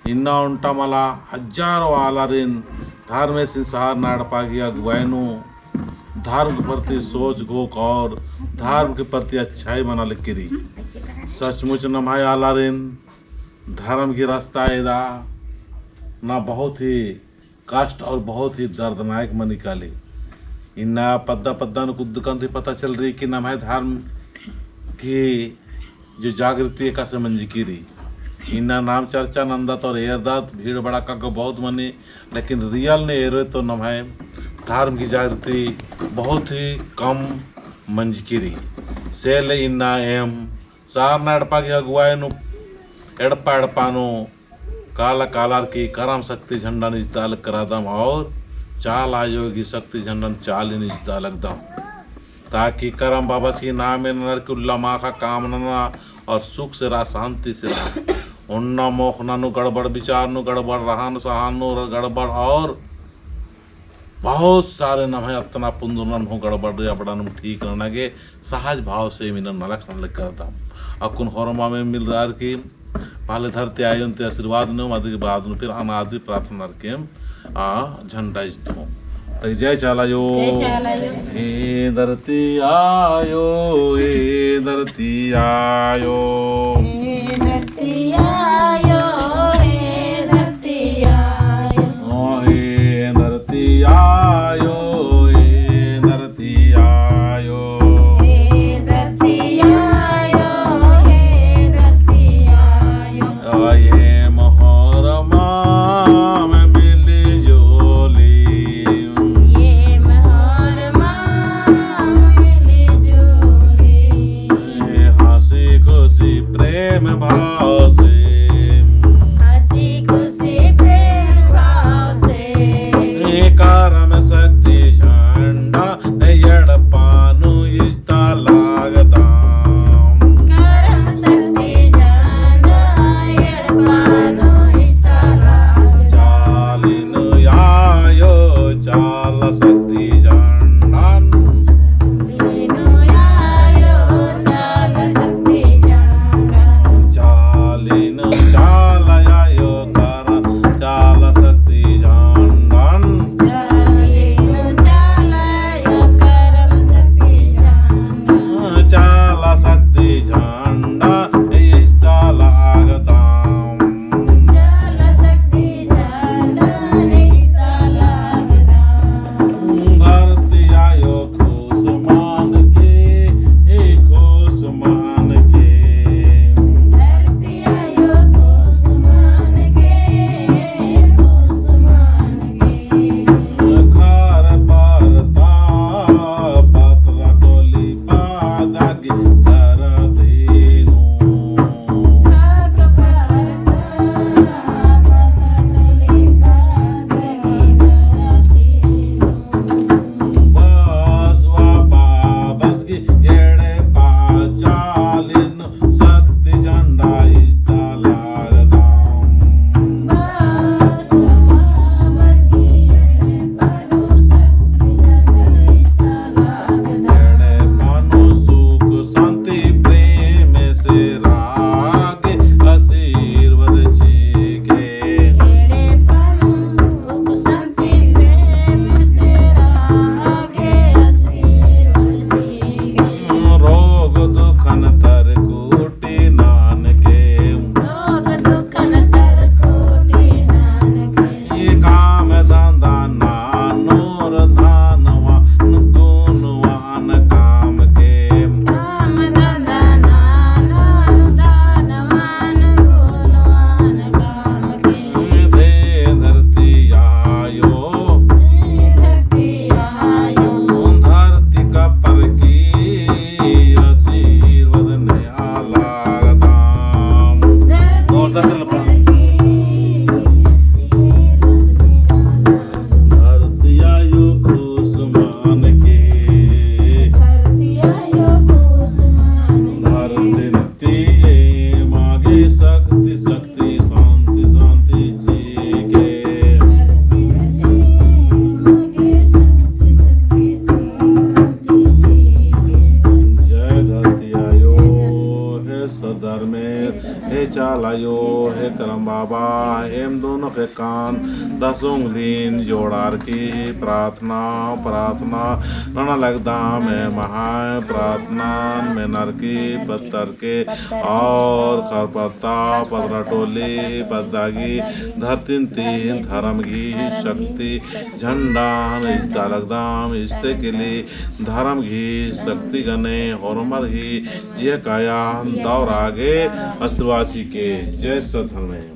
इन्ना उंटा मला हजारों आलारिन धर्म संसार नाड़पागी अगुवाइनु धर्म के प्रति सोच गोक और धर्म के प्रति अच्छाई बना लिखिरी सचमुच न भाई आलारिन धर्म की रास्ता एदा ना बहुत ही कष्ट और बहुत ही दर्दनाक में निकाली इन्ना पद्दा पद्दा कुद्दुकंती पता चल रही कि ना भाई धर्म की जो जागृति का से मंजिकीरी इन्ना नाम चर्चा नंदत और एरदत भीड़ भड़ाका को बहुत मनी लेकिन रियल ने एरो तो न भाई धर्म की जागृति बहुत ही कम मंजिकीरी सेल इन्ना एम सार नड़पा की अगुवाई नु एड़पा एड़पानो काला कालार की करम शक्ति झंडा निजदाल करादम और चाल आयोगी शक्ति झंडा चाल निजदाल एकदम ताकि करम बाबा सी नाम नर के उल्लामा का कामना और सुख से रहा शांति से रहा उन्ना मोखना नु गड़बड़ विचार नु गड़बड़ रहन सहन नु गड़बड़ और बहुत सारे नम है अतना पुंदुरन हो गड़बड़ अपना नु ठीक रहना के सहज भाव से मिलन नलक नलक करता अकुन होरमा में मिल रहा कि पहले धरते आये उनते आशीर्वाद ने मध्य बाद में फिर अनादि प्रार्थना के झंडा इस्तो जय चालायो ए धरती आयो ए धरती आयो ए धरती आयो ए धरती आयो ए धरती आयो ए धरती आयो ए धरती आयो ए धरती आयो ये मोहरमा में मिली जोली ये महरमा मिली जुली हंसी खुशी प्रेम भाव से एम दोनों के कान 10 उंगलीन जोड़ार की प्रार्थना प्रार्थना नाना लगदा में महा प्रार्थना में नर की पत्थर के और खरपत्ता पदरा टोली पदागी धरतीन तीन धर्म की शक्ति झंडा इष्टा लगदाम इष्टे के लिए धर्म की शक्ति गने और उमर ही जय काया दौर आगे अस्तवासी के जय सधर्म में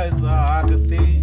जय शक्ति